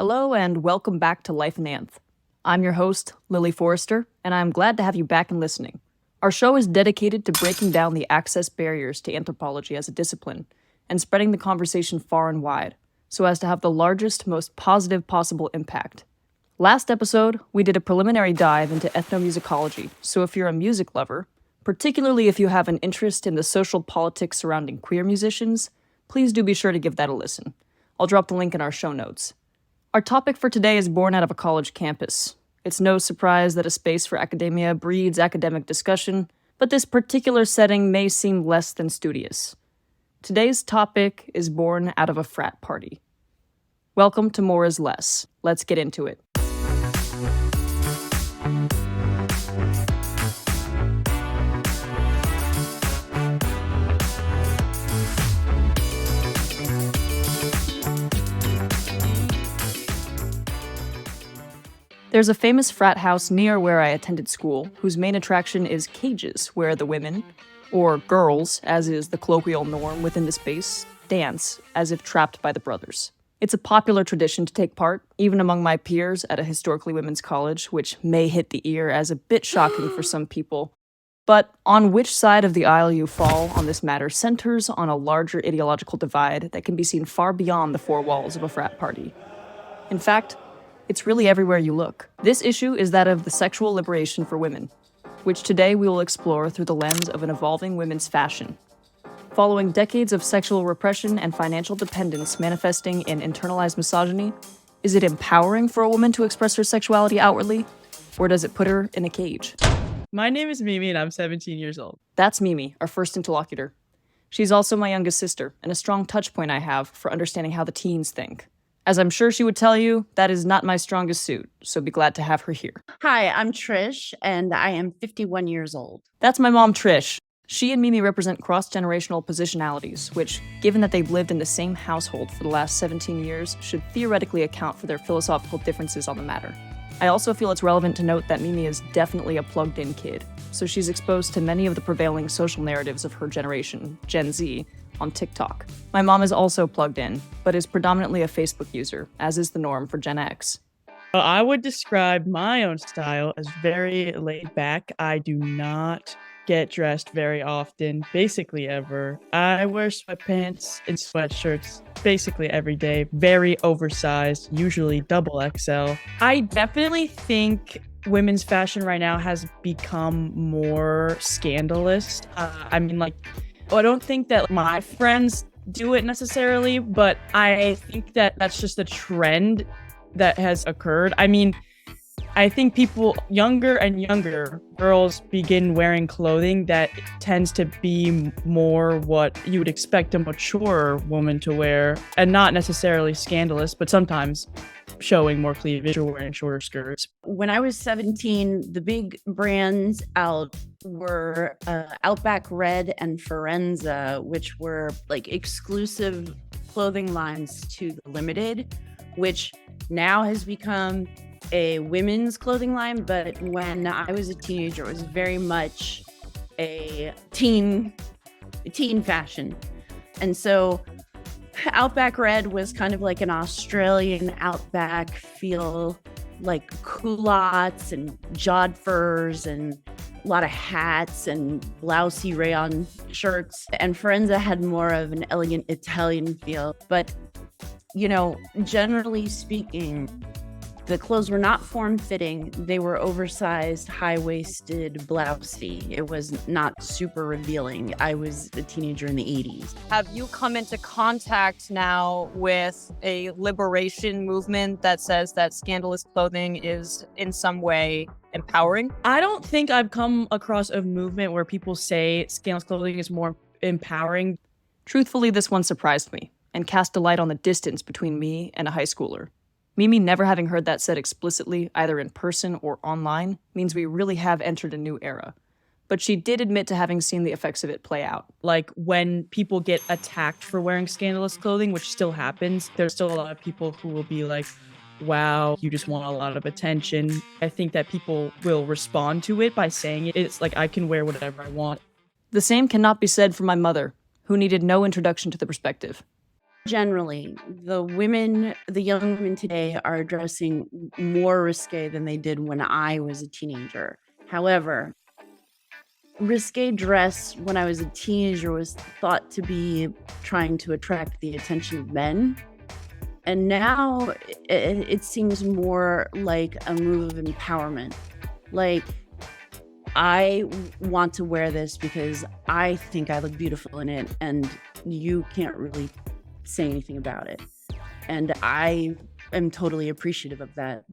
Hello and welcome back to Life Anth. I'm your host, Lily Forrester, and I'm glad to have you back and listening. Our show is dedicated to breaking down the access barriers to anthropology as a discipline and spreading the conversation far and wide so as to have the largest, most positive possible impact. Last episode, we did a preliminary dive into ethnomusicology, so if you're a music lover, particularly if you have an interest in the social politics surrounding queer musicians, please do be sure to give that a listen. I'll drop the link in our show notes. Our topic for today is born out of a college campus. It's no surprise that a space for academia breeds academic discussion, but this particular setting may seem less than studious. Today's topic is born out of a frat party. Welcome to More is Less. Let's get into it. There's a famous frat house near where I attended school, whose main attraction is cages, where the women, or girls, as is the colloquial norm within the space, dance as if trapped by the brothers. It's a popular tradition to take part, even among my peers at a historically women's college, which may hit the ear as a bit shocking for some people. But on which side of the aisle you fall on this matter centers on a larger ideological divide that can be seen far beyond the four walls of a frat party. In fact, it's really everywhere you look. This issue is that of the sexual liberation for women, which today we will explore through the lens of an evolving women's fashion. Following decades of sexual repression and financial dependence manifesting in internalized misogyny, is it empowering for a woman to express her sexuality outwardly, or does it put her in a cage? My name is Mimi and I'm 17 years old. That's Mimi, our first interlocutor. She's also my youngest sister, and a strong touch point I have for understanding how the teens think. As I'm sure she would tell you, that is not my strongest suit, so be glad to have her here. Hi, I'm Trish, and I am 51 years old. That's my mom, Trish. She and Mimi represent cross-generational positionalities, which, given that they've lived in the same household for the last 17 years, should theoretically account for their philosophical differences on the matter. I also feel it's relevant to note that Mimi is definitely a plugged-in kid, so she's exposed to many of the prevailing social narratives of her generation, Gen Z, on TikTok. My mom is also plugged in, but is predominantly a Facebook user, as is the norm for Gen X. I would describe my own style as very laid back. I do not get dressed very often, basically ever. I wear sweatpants and sweatshirts basically every day, very oversized, usually double XL. I definitely think women's fashion right now has become more scandalous. I don't think that my friends do it necessarily, but I think that that's just a trend that has occurred. I think people, younger and younger girls, begin wearing clothing that tends to be more what you would expect a mature woman to wear, and not necessarily scandalous, but sometimes showing more cleavage or wearing shorter skirts. When I was 17, the big brands out were Outback Red and Forenza, which were like exclusive clothing lines to the Limited, which now has become a women's clothing line. But when I was a teenager, it was very much a teen fashion. And so Outback Red was kind of like an Australian Outback feel, like culottes and jodhpurs and a lot of hats and blousey rayon shirts. And Forenza had more of an elegant Italian feel. But, generally speaking, the clothes were not form-fitting. They were oversized, high-waisted, blousey. It was not super revealing. I was a teenager in the 80s. Have you come into contact now with a liberation movement that says that scandalous clothing is in some way empowering? I don't think I've come across a movement where people say scandalous clothing is more empowering. Truthfully, this one surprised me and cast a light on the distance between me and a high schooler. Mimi never having heard that said explicitly, either in person or online, means we really have entered a new era. But she did admit to having seen the effects of it play out. Like when people get attacked for wearing scandalous clothing, which still happens, there's still a lot of people who will be like, wow, you just want a lot of attention. I think that people will respond to it by saying it. It's like, I can wear whatever I want. The same cannot be said for my mother, who needed no introduction to the perspective. Generally, the young women today are dressing more risque than they did when I was a teenager. However, risque dress when I was a teenager was thought to be trying to attract the attention of men. And now it seems more like a move of empowerment. Like, I want to wear this because I think I look beautiful in it, and you can't really say anything about it. And I am totally appreciative of that.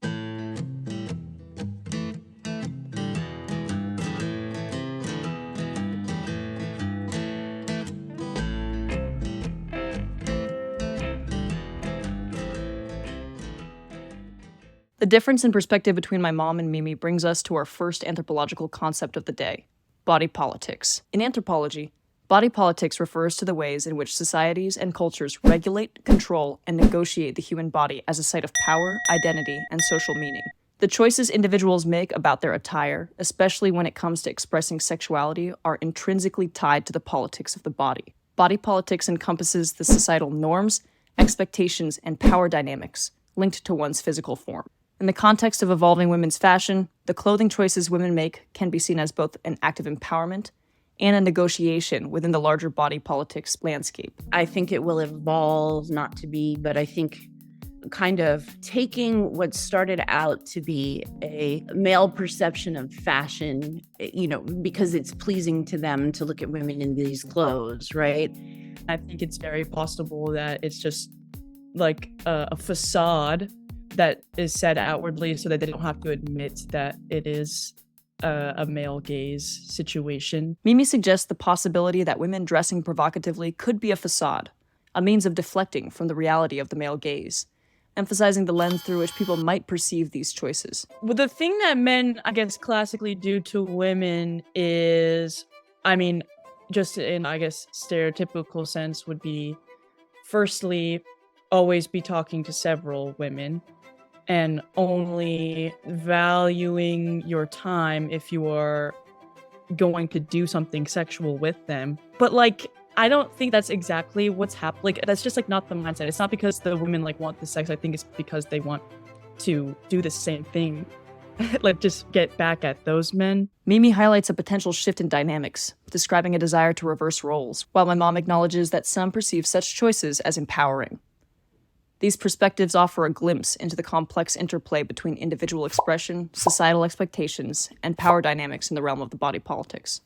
The difference in perspective between my mom and Mimi brings us to our first anthropological concept of the day: body politics. In anthropology, body politics refers to the ways in which societies and cultures regulate, control, and negotiate the human body as a site of power, identity, and social meaning. The choices individuals make about their attire, especially when it comes to expressing sexuality, are intrinsically tied to the politics of the body. Body politics encompasses the societal norms, expectations, and power dynamics linked to one's physical form. In the context of evolving women's fashion, the clothing choices women make can be seen as both an act of empowerment and a negotiation within the larger body politics landscape. I think it will evolve, not to be, but I think kind of taking what started out to be a male perception of fashion, because it's pleasing to them to look at women in these clothes, right? I think it's very possible that it's just like a facade that is said outwardly so that they don't have to admit that it is a male gaze situation. Mimi suggests the possibility that women dressing provocatively could be a facade, a means of deflecting from the reality of the male gaze, emphasizing the lens through which people might perceive these choices. Well, the thing that men, I guess, classically do to women is, just in, stereotypical sense would be, firstly, always be talking to several women and only valuing your time if you are going to do something sexual with them. But I don't think that's exactly what's happening. That's just not the mindset. It's not because the women want the sex. I think it's because they want to do the same thing. Just get back at those men. Mimi highlights a potential shift in dynamics, describing a desire to reverse roles, while my mom acknowledges that some perceive such choices as empowering. These perspectives offer a glimpse into the complex interplay between individual expression, societal expectations, and power dynamics in the realm of the body politics.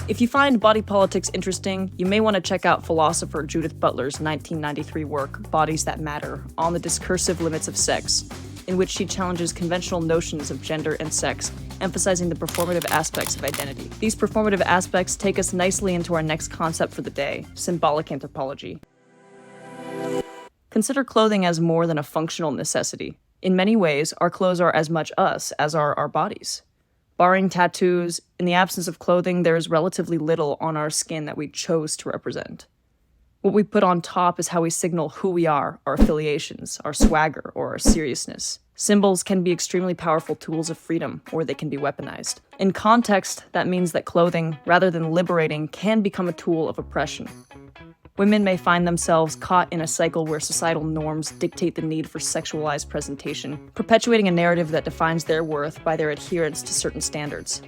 If you find body politics interesting, you may want to check out philosopher Judith Butler's 1993 work, Bodies That Matter, on the discursive limits of sex, in which she challenges conventional notions of gender and sex, emphasizing the performative aspects of identity. These performative aspects take us nicely into our next concept for the day: symbolic anthropology. Consider clothing as more than a functional necessity. In many ways, our clothes are as much us as are our bodies. Barring tattoos, in the absence of clothing, there is relatively little on our skin that we chose to represent. What we put on top is how we signal who we are, our affiliations, our swagger, or our seriousness. Symbols can be extremely powerful tools of freedom, or they can be weaponized. In context, that means that clothing, rather than liberating, can become a tool of oppression. Women may find themselves caught in a cycle where societal norms dictate the need for sexualized presentation, perpetuating a narrative that defines their worth by their adherence to certain standards.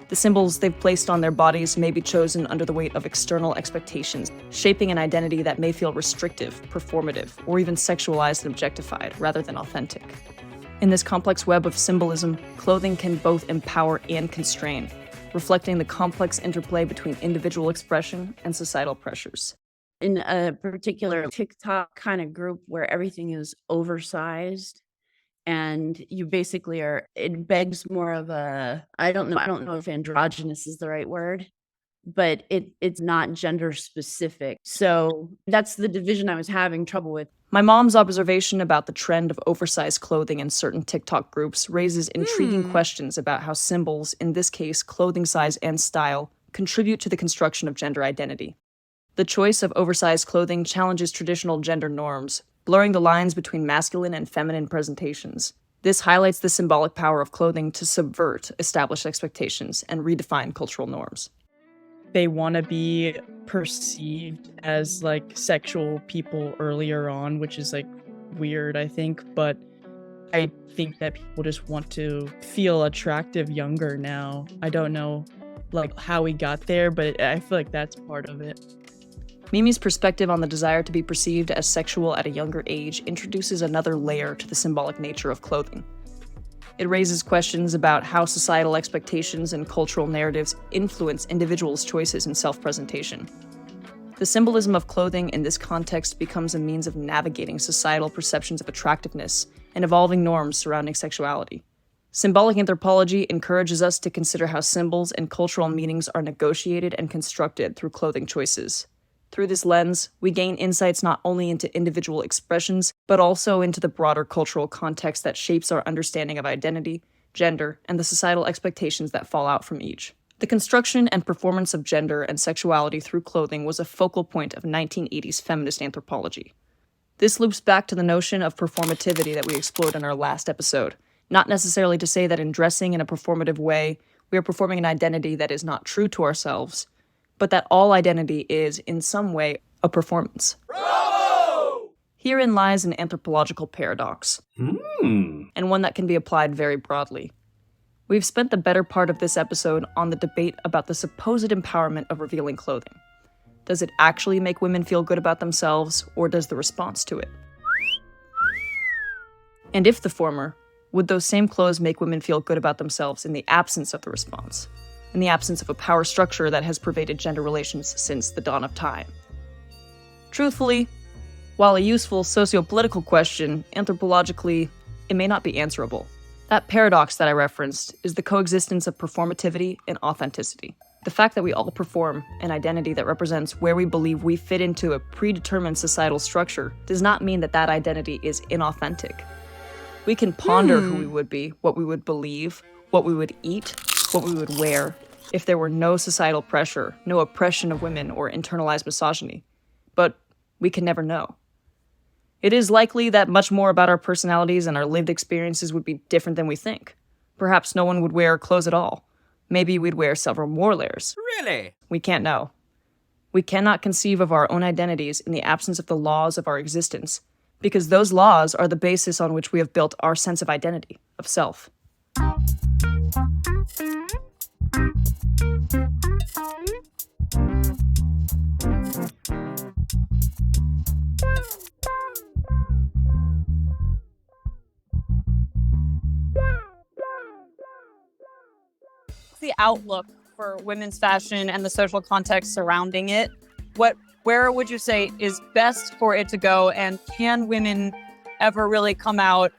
The symbols they've placed on their bodies may be chosen under the weight of external expectations, shaping an identity that may feel restrictive, performative, or even sexualized and objectified, rather than authentic. In this complex web of symbolism, clothing can both empower and constrain, reflecting the complex interplay between individual expression and societal pressures. In a particular TikTok kind of group where everything is oversized, and you basically it begs more of I don't know if androgynous is the right word, but it's not gender specific. So that's the division I was having trouble with. My mom's observation about the trend of oversized clothing in certain TikTok groups raises intriguing questions about how symbols, in this case clothing size and style, contribute to the construction of gender identity. The choice of oversized clothing challenges traditional gender norms, blurring the lines between masculine and feminine presentations. This highlights the symbolic power of clothing to subvert established expectations and redefine cultural norms. They want to be perceived as like sexual people earlier on, which is like weird, I think, but I think that people just want to feel attractive younger now. I don't know like how we got there, but I feel like that's part of it. Mimi's perspective on the desire to be perceived as sexual at a younger age introduces another layer to the symbolic nature of clothing. It raises questions about how societal expectations and cultural narratives influence individuals' choices in self-presentation. The symbolism of clothing in this context becomes a means of navigating societal perceptions of attractiveness and evolving norms surrounding sexuality. Symbolic anthropology encourages us to consider how symbols and cultural meanings are negotiated and constructed through clothing choices. Through this lens, we gain insights not only into individual expressions, but also into the broader cultural context that shapes our understanding of identity, gender, and the societal expectations that fall out from each. The construction and performance of gender and sexuality through clothing was a focal point of 1980s feminist anthropology. This loops back to the notion of performativity that we explored in our last episode, not necessarily to say that in dressing in a performative way, we are performing an identity that is not true to ourselves, but that all identity is, in some way, a performance. Bravo! Herein lies an anthropological paradox, and one that can be applied very broadly. We've spent the better part of this episode on the debate about the supposed empowerment of revealing clothing. Does it actually make women feel good about themselves, or does the response to it? And if the former, would those same clothes make women feel good about themselves in the absence of the response? In the absence of a power structure that has pervaded gender relations since the dawn of time? Truthfully, while a useful socio-political question, anthropologically, it may not be answerable. That paradox that I referenced is the coexistence of performativity and authenticity. The fact that we all perform an identity that represents where we believe we fit into a predetermined societal structure does not mean that that identity is inauthentic. We can ponder who we would be, what we would believe, what we would eat, what we would wear, if there were no societal pressure, no oppression of women, or internalized misogyny. But we can never know. It is likely that much more about our personalities and our lived experiences would be different than we think. Perhaps no one would wear clothes at all. Maybe we'd wear several more layers. Really? We can't know. We cannot conceive of our own identities in the absence of the laws of our existence, because those laws are the basis on which we have built our sense of identity, of self. The outlook for women's fashion and the social context surrounding it, where would you say is best for it to go, and can women ever really come out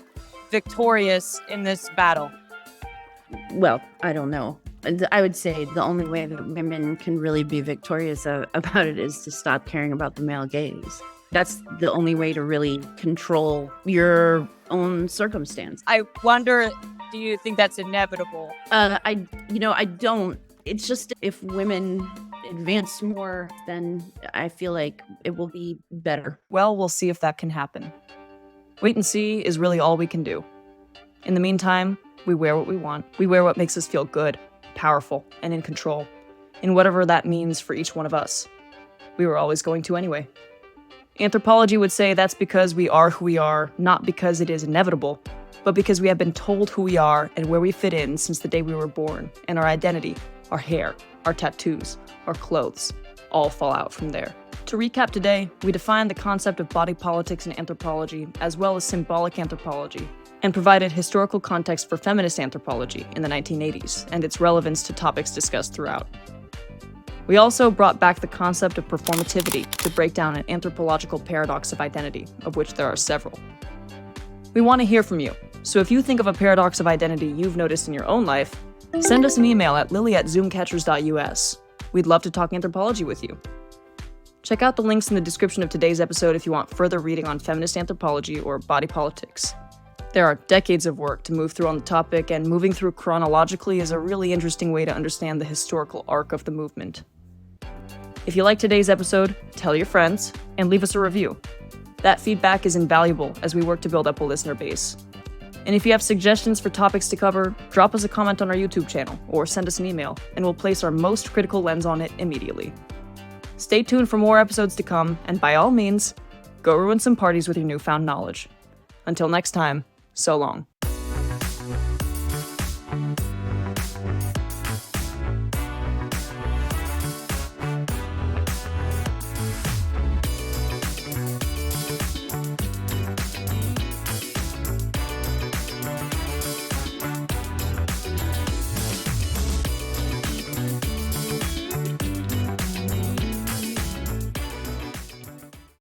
victorious in this battle? Well, I don't know. I would say the only way that women can really be victorious about it is to stop caring about the male gaze. That's the only way to really control your own circumstance. I wonder, do you think that's inevitable? I don't. It's just if women advance more, then I feel like it will be better. Well, we'll see if that can happen. Wait and see is really all we can do. In the meantime, we wear what we want. We wear what makes us feel good, powerful, and in control, in whatever that means for each one of us. We were always going to anyway. Anthropology would say that's because we are who we are, not because it is inevitable, but because we have been told who we are and where we fit in since the day we were born, and our identity, our hair, our tattoos, our clothes, all fall out from there. To recap today, we defined the concept of body politics in anthropology as well as symbolic anthropology, and provided historical context for feminist anthropology in the 1980s and its relevance to topics discussed throughout. We also brought back the concept of performativity to break down an anthropological paradox of identity, of which there are several. We want to hear from you, so if you think of a paradox of identity you've noticed in your own life, send us an email at lily@zoomcatchers.us. We'd love to talk anthropology with you. Check out the links in the description of today's episode if you want further reading on feminist anthropology or body politics. There are decades of work to move through on the topic, and moving through chronologically is a really interesting way to understand the historical arc of the movement. If you like today's episode, tell your friends, and leave us a review. That feedback is invaluable as we work to build up a listener base. And if you have suggestions for topics to cover, drop us a comment on our YouTube channel or send us an email, and we'll place our most critical lens on it immediately. Stay tuned for more episodes to come, and by all means, go ruin some parties with your newfound knowledge. Until next time, so long.